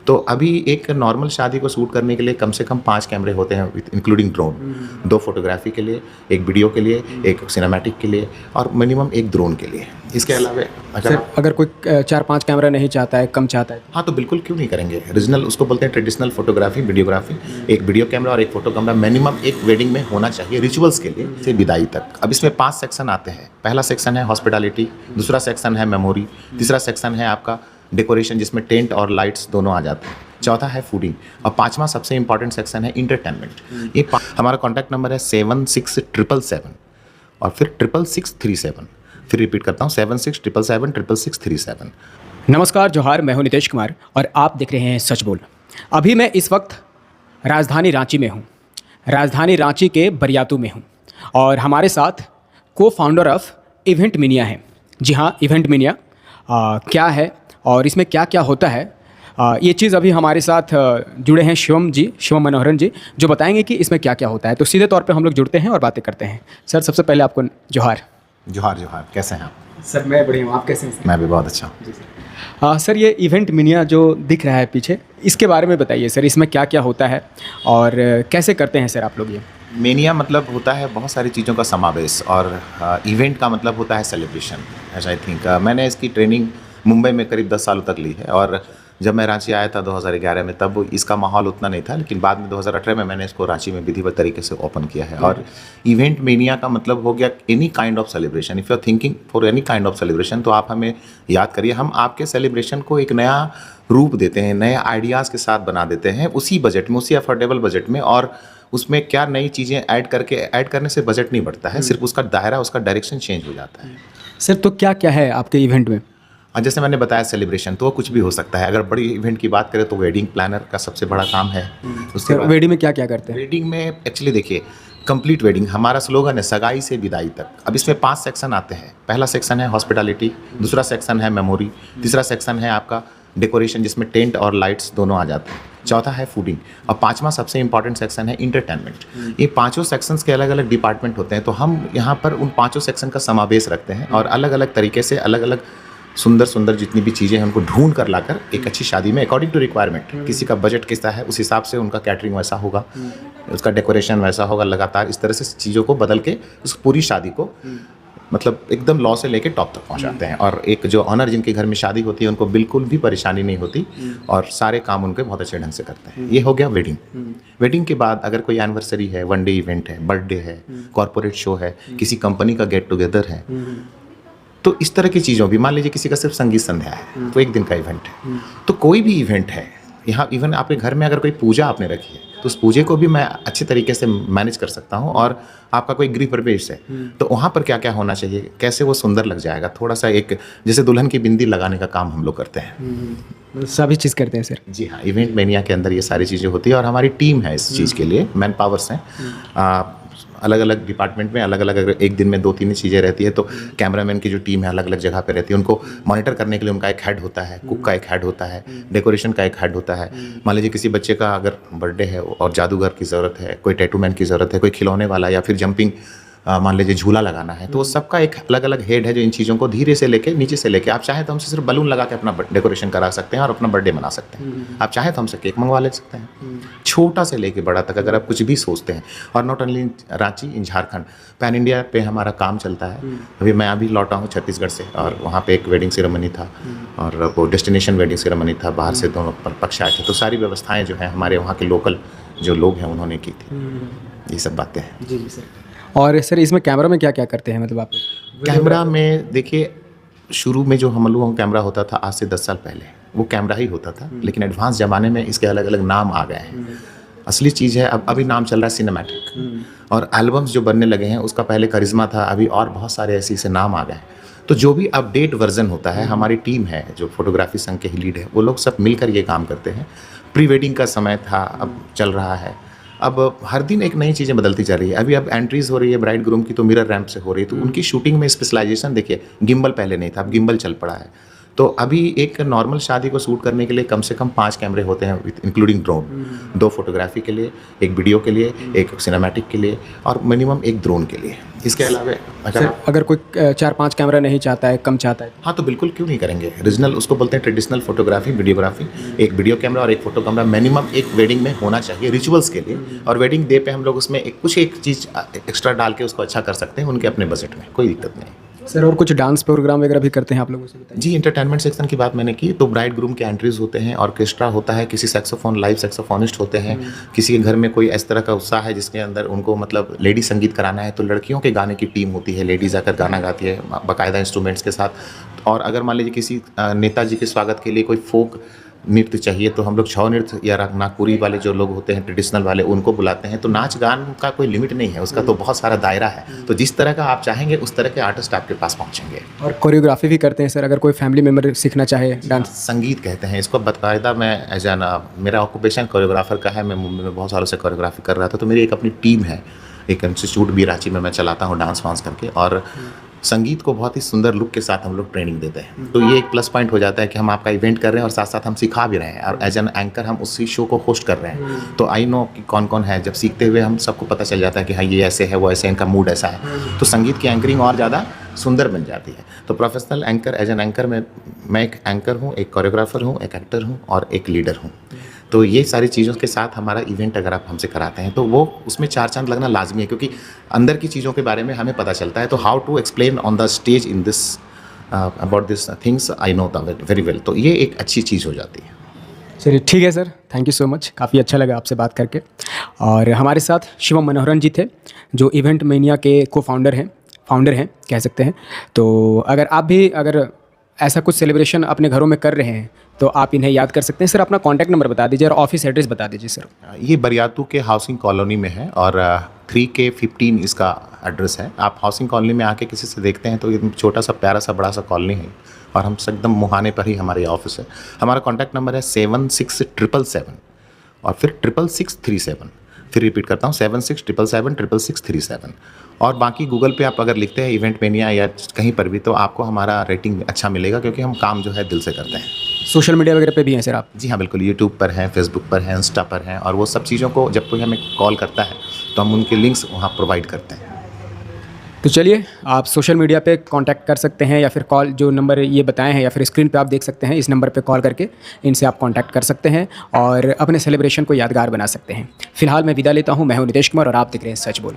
तो अभी एक नॉर्मल शादी को शूट करने के लिए कम से कम 5 कैमरे होते हैं विद इंक्लूडिंग ड्रोन। 2 फोटोग्राफी के लिए, एक वीडियो के लिए, एक सिनेमैटिक के लिए और मिनिमम एक ड्रोन के लिए। इसके अलावा अगर कोई 4-5 कैमरा नहीं चाहता है, कम चाहता है, हाँ तो बिल्कुल क्यों नहीं करेंगे। रीजनल उसको बोलते हैं ट्रेडिशनल फोटोग्राफी, वीडियोग्राफी। एक वीडियो कैमरा और एक फोटो कैमरा मिनिमम एक वेडिंग में होना चाहिए रिचुअल्स के लिए से विदाई तक। अब इसमें 5 सेक्शन आते हैं। पहला सेक्शन है हॉस्पिटैलिटी, दूसरा सेक्शन है मेमोरी, तीसरा सेक्शन है आपका डेकोरेशन जिसमें टेंट और लाइट्स दोनों आ जाते हैं, चौथा है फूडिंग और पांचवा सबसे इंपॉर्टेंट सेक्शन है इंटरटेनमेंट। ये हमारा कॉन्टैक्ट नंबर है 7677 और फिर 66637। फिर रिपीट करता हूँ 7677 नमस्कार, जोहार। मैं हूं नितेश कुमार और आप देख रहे हैं सच बोल। अभी मैं इस वक्त राजधानी रांची में हूं, राजधानी रांची के बरियातू में हूं और हमारे साथ को फाउंडर ऑफ इवेंट मीनिया है। जी हाँ, इवेंट मीनिया क्या है और इसमें क्या क्या होता है, ये चीज़ अभी हमारे साथ जुड़े हैं शिवम मनोहरन जी, जो बताएंगे कि इसमें क्या क्या होता है। तो सीधे तौर पे हम लोग जुड़ते हैं और बातें करते हैं। सर, सबसे पहले आपको जोहार। जोहार। कैसे हैं आप? सर मैं बढ़िया हूँ, आप कैसे हैं? मैं भी बहुत अच्छा हूँ। जी सर। सर, ये इवेंट मीनिया जो दिख रहा है पीछे, इसके बारे में बताइए सर। इसमें क्या क्या होता है और कैसे करते हैं सर आप लोग ये? मेनिया मतलब होता है बहुत सारी चीज़ों का समावेश और इवेंट का मतलब होता है सेलिब्रेशन। एज आई थिंक मैंने इसकी ट्रेनिंग मुंबई में करीब 10 सालों तक ली है और जब मैं रांची आया था 2011 में तब इसका माहौल उतना नहीं था, लेकिन बाद में 2018 में मैंने इसको रांची में विधिवत तरीके से ओपन किया है। और इवेंट मेनिया का मतलब हो गया any kind of celebration. If you are thinking for any kind of celebration तो आप हमें याद करिए। हम आपके सेलिब्रेशन को एक नया रूप देते हैं, नए आइडियाज़ के साथ बना देते हैं उसी बजट में, उसी अफोर्डेबल बजट में। और उसमें क्या नई चीज़ें ऐड करने से बजट नहीं बढ़ता है, सिर्फ उसका दायरा, उसका डायरेक्शन चेंज हो जाता है। सर, तो क्या क्या है आपके इवेंट में? जैसे मैंने बताया सेलिब्रेशन, तो वो कुछ भी हो सकता है। अगर बड़ी इवेंट की बात करें तो वेडिंग प्लानर का सबसे बड़ा काम है। उसके बाद वेडिंग में क्या क्या करते हैं? वेडिंग में एक्चुअली देखिए, कंप्लीट वेडिंग हमारा स्लोगन है सगाई से विदाई तक। अब इसमें 5 सेक्शन आते हैं। पहला सेक्शन है हॉस्पिटैलिटी, दूसरा सेक्शन है मेमोरी, तीसरा सेक्शन है आपका डेकोरेशन जिसमें टेंट और लाइट्स दोनों आ जाते हैं, चौथा है फूडिंग और पांचवा सबसे इंपॉर्टेंट सेक्शन है इंटरटेनमेंट। ये पांचों सेक्शंस के अलग अलग डिपार्टमेंट होते हैं, तो हम यहाँ पर उन पांचों सेक्शन का समावेश रखते हैं और अलग अलग तरीके से अलग अलग सुंदर जितनी भी चीज़ें हैं उनको ढूंढ कर लाकर एक अच्छी शादी में अकॉर्डिंग टू रिक्वायरमेंट, किसी का बजट कितना है उस हिसाब से उनका कैटरिंग वैसा होगा, उसका डेकोरेशन वैसा होगा, लगातार इस तरह से चीज़ों को बदल के उस पूरी शादी को मतलब एकदम लॉ से लेके टॉप तक पहुंचाते हैं। और एक जो ऑनर जिनके घर में शादी होती है उनको बिल्कुल भी परेशानी नहीं होती और सारे काम उनके बहुत अच्छे ढंग से करते हैं। ये हो गया वेडिंग। वेडिंग के बाद अगर कोई एनिवर्सरी है, वन डे इवेंट है, बर्थडे है, कॉर्पोरेट शो है, किसी कंपनी का गेट टुगेदर है, तो इस तरह की चीज़ों भी, मान लीजिए किसी का सिर्फ संगीत संध्या है तो 1 दिन का इवेंट है। तो कोई भी इवेंट है यहाँ, इवन आपके घर में अगर कोई पूजा आपने रखी है तो उस पूजे को भी मैं अच्छे तरीके से मैनेज कर सकता हूँ। और आपका कोई गृह प्रवेश है तो वहाँ पर क्या क्या होना चाहिए, कैसे वो सुंदर लग जाएगा, थोड़ा सा एक जैसे दुल्हन की बिंदी लगाने का काम हम लोग करते हैं। सभी चीज़ करते हैं सर? जी हाँ, इवेंट मेनिया के अंदर ये सारी चीज़ें होती है और हमारी टीम है इस चीज़ के लिए, मैन पावर्स हैं। अलग अलग डिपार्टमेंट में अलग अलग, अगर एक दिन में 2-3 चीज़ें रहती है तो कैमरामैन की जो टीम है अलग अलग जगह पे रहती है, उनको मॉनिटर करने के लिए उनका एक हेड होता है, कुक का एक हेड होता है, डेकोरेशन का एक हेड होता है। मान लीजिए किसी बच्चे का अगर बर्थडे है और जादूगर की ज़रूरत है, कोई टैटू मैन की ज़रूरत है, कोई खिलौने वाला या फिर जंपिंग मान लीजिए झूला लगाना है, तो वो सबका एक अलग अलग हेड है जो इन चीज़ों को धीरे से लेके नीचे से लेके, आप चाहें तो हमसे सिर्फ बलून लगा के अपना डेकोरेशन करा सकते हैं और अपना बर्थडे मना सकते हैं। आप चाहें तो हमसे केक मंगवा ले सकते हैं, छोटा से लेके बड़ा तक अगर आप कुछ भी सोचते हैं। और not only Ranchi, in Jharkhand, pan India पे हमारा काम चलता है। अभी मैं अभी लौटा हूँ छत्तीसगढ़ से और वहाँ पे एक वेडिंग सेरेमनी था और वो डेस्टिनेशन वेडिंग सेरेमनी था, बाहर से दोनों पक्ष आए थे, तो सारी व्यवस्थाएँ जो हैं हमारे वहाँ के लोकल जो लोग हैं उन्होंने की थी। ये सब बातें हैं। जी सर। और सर, इसमें कैमरा में क्या क्या करते हैं, मतलब आप? कैमरा में देखिए, शुरू में जो हम लोगों का कैमरा होता था आज से 10 साल पहले, वो कैमरा ही होता था, लेकिन एडवांस ज़माने में इसके अलग अलग नाम आ गए हैं। असली चीज़ है अब अभी नाम चल रहा है सिनेमैटिक, और एल्बम्स जो बनने लगे हैं उसका पहले करिश्मा था, अभी और बहुत सारे ऐसे नाम आ गए हैं। तो जो भी अपडेट वर्जन होता है, हमारी टीम है जो फोटोग्राफी संघ के लीड है, वो लोग सब मिलकर ये काम करते हैं। प्री वेडिंग का समय था, अब चल रहा है, अब हर दिन एक नई चीज़ें बदलती जा रही है। अभी अब एंट्रीज हो रही है ब्राइड ग्रूम की तो मिरर रैंप से हो रही है, तो उनकी शूटिंग में स्पेशलाइजेशन देखिए, गिम्बल पहले नहीं था, अब गिम्बल चल पड़ा है। तो अभी एक नॉर्मल शादी को शूट करने के लिए कम से कम 5 कैमरे होते हैं विद इंक्लूडिंग ड्रोन, 2 फोटोग्राफी के लिए, एक वीडियो के लिए, एक सिनेमैटिक के लिए और मिनिमम एक ड्रोन के लिए। इसके अलावा सर अगर कोई 4-5 कैमरा नहीं चाहता है, कम चाहता है, हाँ तो बिल्कुल क्यों नहीं करेंगे। रीजनल उसको बोलते हैं ट्रेडिशनल फोटोग्राफी, वीडियोग्राफी, एक वीडियो कैमरा और एक फोटो कैमरा मिनिमम एक वेडिंग में होना चाहिए रिचुअल्स के लिए। और वेडिंग डे पे हम लोग उसमें एक चीज़ एक्स्ट्रा डाल के उसको अच्छा कर सकते हैं उनके अपने बजट में, कोई दिक्कत नहीं। सर और कुछ डांस प्रोग्राम वगैरह भी करते हैं आप लोगों से बताइए। जी, एंटरटेनमेंट सेक्शन की बात मैंने की तो ब्राइड ग्रूम के एंट्रीज होते हैं, ऑर्केस्ट्रा होता है, किसी सैक्सोफोन लाइव सैक्सोफोनिस्ट होते हैं, किसी के घर में कोई इस तरह का उत्साह है जिसके अंदर उनको मतलब लेडी संगीत कराना है तो लड़कियों के गाने की टीम होती है, लेडीज आकर गाना गाती है बाकायदा इंस्ट्रूमेंट्स के साथ। और अगर मान लीजिए किसी नेताजी के स्वागत के लिए कोई फोक नृत्य चाहिए तो हम लोग छौ नृत्य या नागपुरी वाले जो लोग होते हैं ट्रेडिशनल वाले उनको बुलाते हैं। तो नाच गान का कोई लिमिट नहीं है, उसका तो बहुत सारा दायरा है। तो जिस तरह का आप चाहेंगे उस तरह के आर्टिस्ट आपके पास पहुंचेंगे। और कोरियोग्राफी भी करते हैं सर, अगर कोई फैमिली मेम्बर सीखना चाहे डांस? संगीत कहते हैं इसको बाकायदा। मैं एज एन मेरा ऑक्यूपेशन कोरियोग्राफर का है, मैं मुंबई में बहुत सालों से कोरियोग्राफी कर रहा था। तो मेरी एक अपनी टीम है, एक इंस्टीट्यूट भी रांची में मैं चलाता हूँ डांस वांस करके, और संगीत को बहुत ही सुंदर लुक के साथ हम लोग ट्रेनिंग देते हैं। तो ये एक प्लस पॉइंट हो जाता है कि हम आपका इवेंट कर रहे हैं और साथ साथ हम सिखा भी रहे हैं, और एज एन एंकर हम उसी शो को होस्ट कर रहे हैं। तो आई नो कि कौन कौन है, जब सीखते हुए हम सबको पता चल जाता है कि हाँ ये ऐसे है, वो ऐसे, इनका मूड ऐसा है। तो संगीत की एंकरिंग और ज़्यादा सुंदर बन जाती है। तो professional anchor, as an anchor में मैं एक एंकर हूँ, एक कोरियोग्राफर हूँ, एक एक्टर हूँ और एक लीडर हूँ। तो ये सारी चीज़ों के साथ हमारा इवेंट अगर आप हमसे कराते हैं तो वो उसमें 4 चांद लगना लाजमी है, क्योंकि अंदर की चीज़ों के बारे में हमें पता चलता है। तो how to explain on the stage in this about this things I know the very well. तो ये एक अच्छी चीज़ हो जाती है। चलिए ठीक है sir, thank you so much, काफ़ी अच्छा लगा आपसे बात करके। और हमारे साथ शिवम मनोहरन जी थे जो इवेंट मेनिया के फाउंडर हैं कह सकते हैं। तो अगर आप भी ऐसा कुछ सेलिब्रेशन अपने घरों में कर रहे हैं तो आप इन्हें याद कर सकते हैं। सर अपना कॉन्टैक्ट नंबर बता दीजिए और ऑफिस एड्रेस बता दीजिए सर। ये बरियातू के हाउसिंग कॉलोनी में है और 3K15 इसका एड्रेस है। आप हाउसिंग कॉलोनी में आके किसी से देखते हैं तो ये छोटा सा प्यारा सा बड़ा सा कॉलोनी है और हम एकदम मुहाने पर ही हमारे ऑफिस है। हमारा कॉन्टैक्ट नंबर है 7677 और फिर 6637। फिर रिपीट करता हूँ 7677 और बाकी गूगल पे आप अगर लिखते हैं इवेंट मेनिया या कहीं पर भी तो आपको हमारा रेटिंग अच्छा मिलेगा, क्योंकि हम काम जो है दिल से करते हैं। सोशल मीडिया वगैरह पे भी हैं सर आप? जी हाँ बिल्कुल, यूट्यूब पर हैं, फेसबुक पर हैं, इंस्टा पर हैं, और वो सब चीज़ों को जब कोई हमें कॉल करता है तो हम उनके लिंक्स वहाँ प्रोवाइड करते हैं। तो चलिए आप सोशल मीडिया पे कांटेक्ट कर सकते हैं या फिर कॉल, जो नंबर ये बताए हैं या फिर स्क्रीन पे आप देख सकते हैं, इस नंबर पे कॉल करके इनसे आप कांटेक्ट कर सकते हैं और अपने सेलिब्रेशन को यादगार बना सकते हैं। फिलहाल मैं विदा लेता हूँ। मैं हूँ नितेश कुमार और आप देख रहे हैं सच बोल।